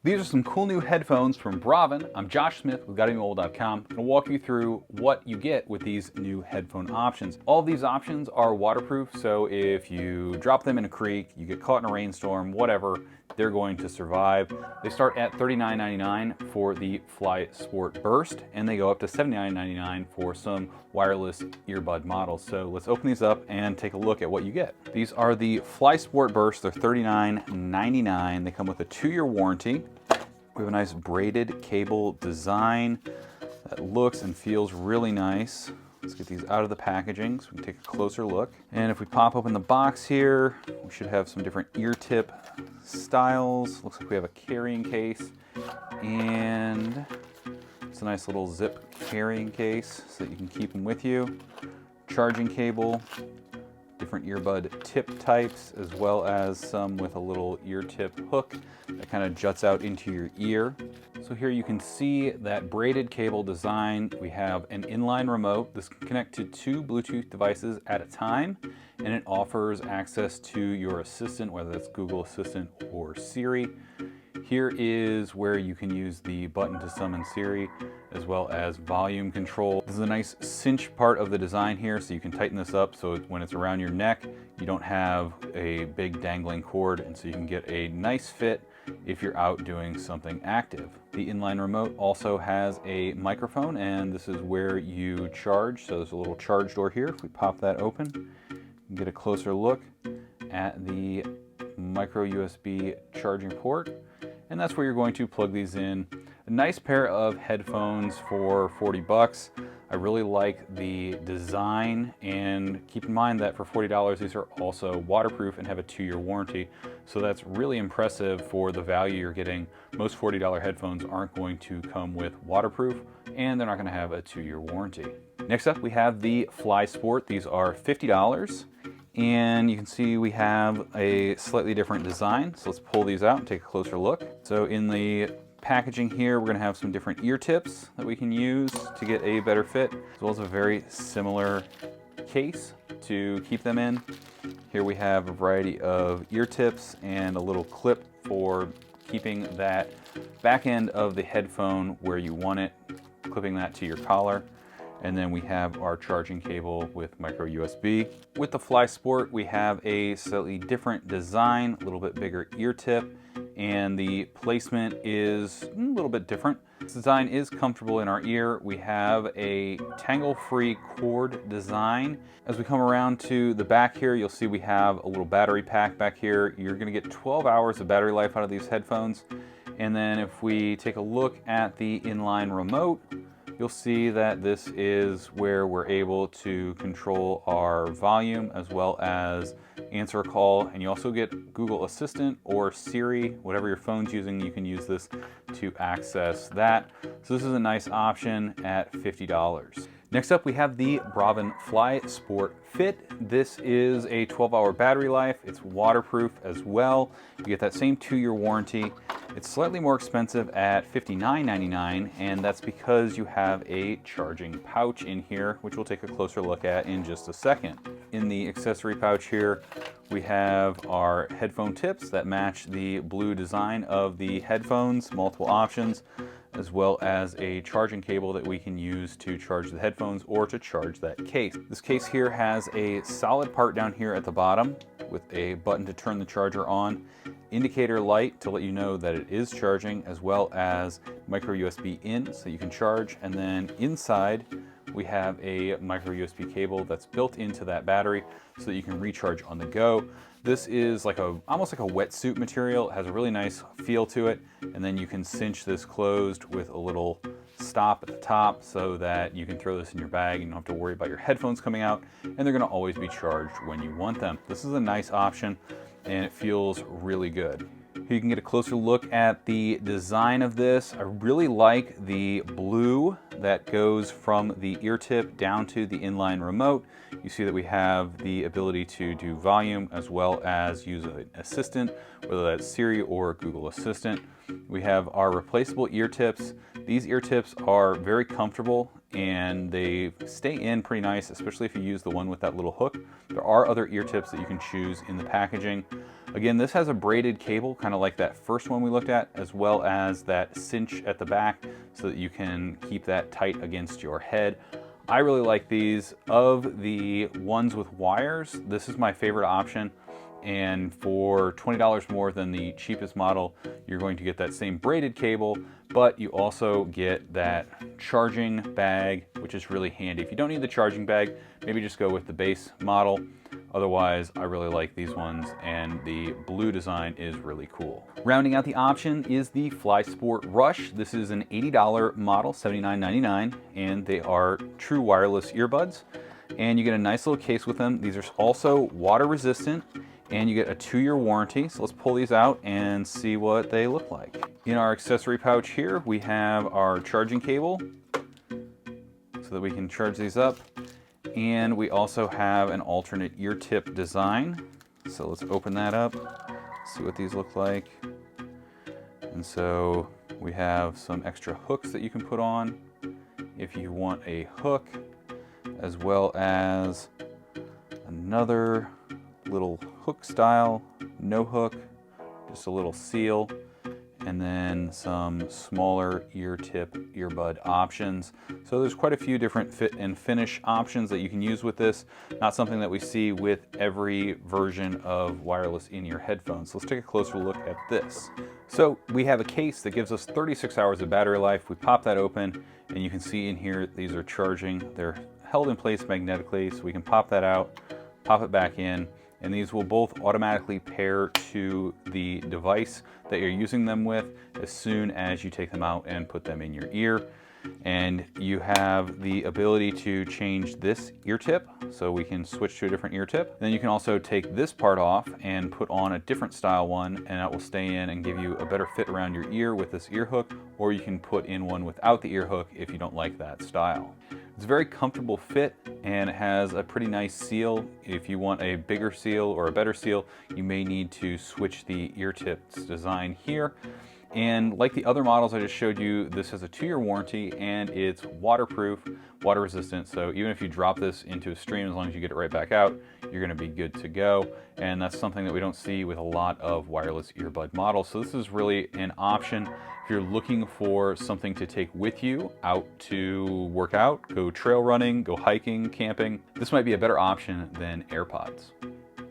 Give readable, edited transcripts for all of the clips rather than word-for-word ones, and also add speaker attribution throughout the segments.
Speaker 1: These are some cool new headphones from Braven. I'm Josh Smith with GotAnyOld.com. I'm going to walk you through what you get with these new headphone options. All of these options are waterproof, so if you drop them in a creek, you get caught in a rainstorm, whatever, they're going to survive. They start at $39.99 for the Fly Sport Burst, and they go up to $79.99 for some wireless earbud models. So let's open these up and take a look at what you get. These are the Fly Sport Burst. They're $39.99. They come with a 2-year warranty. We have a nice braided cable design that looks and feels really nice. Let's get these out of the packaging so we can take a closer look. And if we pop open the box here, we should have some different ear tip styles. Looks like we have a carrying case, and it's a nice little zip carrying case so that you can keep them with you. Charging cable, different earbud tip types, as well as some with a little ear tip hook that kind of juts out into your ear. So here you can see that braided cable design. We have an inline remote. This can connect to 2 Bluetooth devices at a time, and it offers access to your assistant, whether that's Google Assistant or Siri. Here is where you can use the button to summon Siri, as well as volume control. This is a nice cinch part of the design here, so you can tighten this up so when it's around your neck, you don't have a big dangling cord, and so you can get a nice fit if you're out doing something active. The inline remote also has a microphone, and this is where you charge. So there's a little charge door here. If we pop that open, you can get a closer look at the micro USB charging port, and that's where you're going to plug these in. A nice pair of headphones for 40 bucks. I really like the design, and keep in mind that for $40 these are also waterproof and have a 2-year warranty. So that's really impressive for the value you're getting. Most $40 headphones aren't going to come with waterproof, and they're not going to have a 2-year warranty. Next up we have the Fly Sport. These are $50. And you can see we have a slightly different design. So let's pull these out and take a closer look. So in the packaging here, we're going to have some different ear tips that we can use to get a better fit, as well as a very similar case to keep them in. Here we have a variety of ear tips and a little clip for keeping that back end of the headphone where you want it, clipping that to your collar. And then we have our charging cable with micro USB. With the Fly Sport, we have a slightly different design, a little bit bigger ear tip, and the placement is a little bit different. This design is comfortable in our ear. We have a tangle-free cord design. As we come around to the back here, you'll see we have a little battery pack back here. You're gonna get 12 hours of battery life out of these headphones. And then if we take a look at the inline remote, you'll see that this is where we're able to control our volume as well as answer a call. And you also get Google Assistant or Siri, whatever your phone's using, you can use this to access that. So this is a nice option at $50. Next up, we have the Braven Fly Sport Fit. This is a 12-hour battery life. It's waterproof as well. You get that same 2-year warranty. It's slightly more expensive at $59.99, and that's because you have a charging pouch in here, which we'll take a closer look at in just a second. In the accessory pouch here, we have our headphone tips that match the blue design of the headphones, multiple options, as well as a charging cable that we can use to charge the headphones or to charge that case. This case here has a solid part down here at the bottom with a button to turn the charger on, indicator light to let you know that it is charging, as well as micro USB in so you can charge, and then inside we have a micro USB cable that's built into that battery so that you can recharge on the go. This is like almost like a wetsuit material. It has a really nice feel to it, and then you can cinch this closed with a little stop at the top so that you can throw this in your bag and you don't have to worry about your headphones coming out, and they're going to always be charged when you want them. This is a nice option, and it feels really good. Here you can get a closer look at the design of this. I really like the blue that goes from the ear tip down to the inline remote. You see that we have the ability to do volume as well as use an assistant, whether that's Siri or Google Assistant. We have our replaceable ear tips. These ear tips are very comfortable and they stay in pretty nice, especially if you use the one with that little hook. There are other ear tips that you can choose in the packaging. Again, this has a braided cable, kind of like that first one we looked at, as well as that cinch at the back so that you can keep that tight against your head. I really like these. Of the ones with wires, this is my favorite option. And for $20 more than the cheapest model, you're going to get that same braided cable, but you also get that charging bag, which is really handy. If you don't need the charging bag, maybe just go with the base model. Otherwise, I really like these ones, and the blue design is really cool. Rounding out the option is the FlySport Rush. This is an $80 model, $79.99, and they are true wireless earbuds. And you get a nice little case with them. These are also water resistant, and you get a 2-year warranty. So let's pull these out and see what they look like. In our accessory pouch here, we have our charging cable so that we can charge these up. And we also have an alternate ear tip design. So let's open that up, see what these look like. And so we have some extra hooks that you can put on if you want a hook, as well as another little hook style, no hook, just a little seal, and then some smaller ear tip earbud options. So there's quite a few different fit and finish options that you can use with this. Not something that we see with every version of wireless in-ear headphones. So let's take a closer look at this. So we have a case that gives us 36 hours of battery life. We pop that open, and you can see in here these are charging. They're held in place magnetically, so we can pop that out, pop it back in, and these will both automatically pair to the device that you're using them with as soon as you take them out and put them in your ear. And you have the ability to change this ear tip, so we can switch to a different ear tip. Then you can also take this part off and put on a different style one, and that will stay in and give you a better fit around your ear with this ear hook, or you can put in one without the ear hook if you don't like that style. It's a very comfortable fit, and it has a pretty nice seal. If you want a bigger seal or a better seal, you may need to switch the ear tips design here. And like the other models I just showed you, this has a 2-year warranty, and it's waterproof, water resistant. So even if you drop this into a stream, as long as you get it right back out, you're gonna be good to go. And that's something that we don't see with a lot of wireless earbud models. So this is really an option if you're looking for something to take with you out to work out, go trail running, go hiking, camping. This might be a better option than AirPods.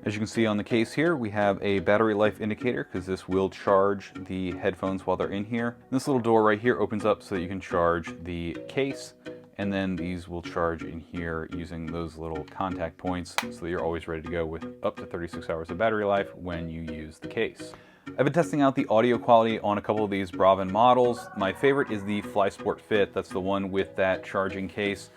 Speaker 1: As you can see on the case here, we have a battery life indicator because this will charge the headphones while they're in here. This little door right here opens up so that you can charge the case, and then these will charge in here using those little contact points so that you're always ready to go with up to 36 hours of battery life when you use the case. I've been testing out the audio quality on a couple of these Braven models. My favorite is the FlySport Fit. That's the one with that charging case.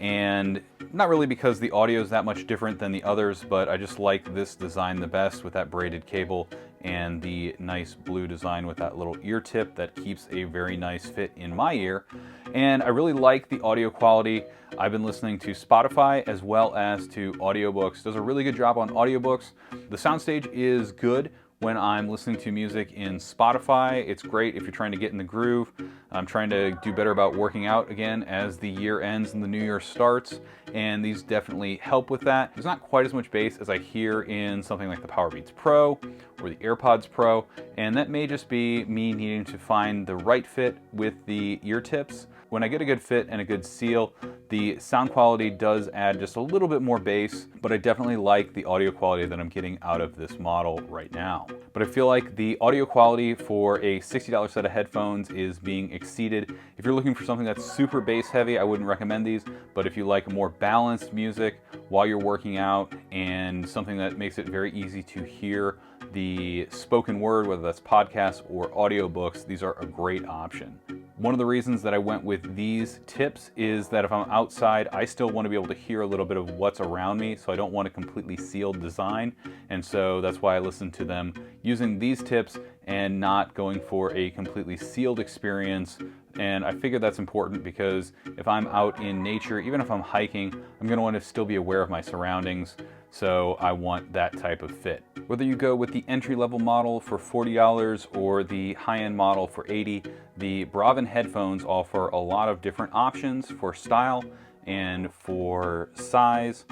Speaker 1: And not really because the audio is that much different than the others, but I just like this design the best with that braided cable and the nice blue design with that little ear tip that keeps a very nice fit in my ear. And I really like the audio quality. I've been listening to Spotify as well as to audiobooks. Does a really good job on audiobooks. The soundstage is good when I'm listening to music in Spotify. It's great if you're trying to get in the groove. I'm trying to do better about working out again as the year ends and the new year starts, and these definitely help with that. There's not quite as much bass as I hear in something like the Powerbeats Pro or the AirPods Pro, and that may just be me needing to find the right fit with the ear tips. When I get a good fit and a good seal, the sound quality does add just a little bit more bass, but I definitely like the audio quality that I'm getting out of this model right now. But I feel like the audio quality for a $60 set of headphones is being exceeded. If you're looking for something that's super bass heavy, I wouldn't recommend these, but if you like more balanced music while you're working out and something that makes it very easy to hear the spoken word, whether that's podcasts or audiobooks, these are a great option. One of the reasons that I went with these tips is that if I'm outside, I still want to be able to hear a little bit of what's around me, so I don't want a completely sealed design. And so that's why I listen to them using these tips and not going for a completely sealed experience. And I figure that's important because if I'm out in nature, even if I'm hiking, I'm going to want to still be aware of my surroundings. So I want that type of fit. Whether you go with the entry-level model for $40 or the high-end model for $80, the Braven headphones offer a lot of different options for style and for size.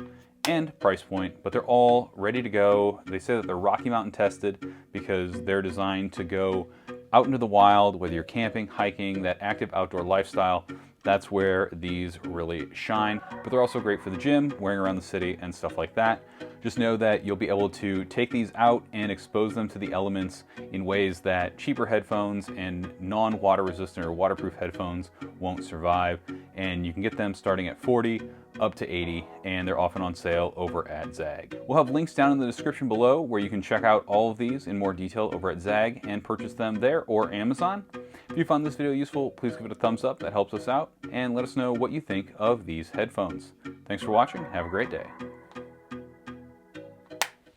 Speaker 1: and price point, but they're all ready to go. They say that they're Rocky Mountain tested because they're designed to go out into the wild, whether you're camping, hiking, that active outdoor lifestyle. That's where these really shine, but they're also great for the gym, wearing around the city and stuff like that. Just know that you'll be able to take these out and expose them to the elements in ways that cheaper headphones and non-water resistant or waterproof headphones won't survive. And you can get them starting at $40 up to $80, and they're often on sale over at Zag. We'll have links down in the description below where you can check out all of these in more detail over at Zag and purchase them there or Amazon. If you found this video useful, please give it a thumbs up, that helps us out, and let us know what you think of these headphones. Thanks for watching, have a great day.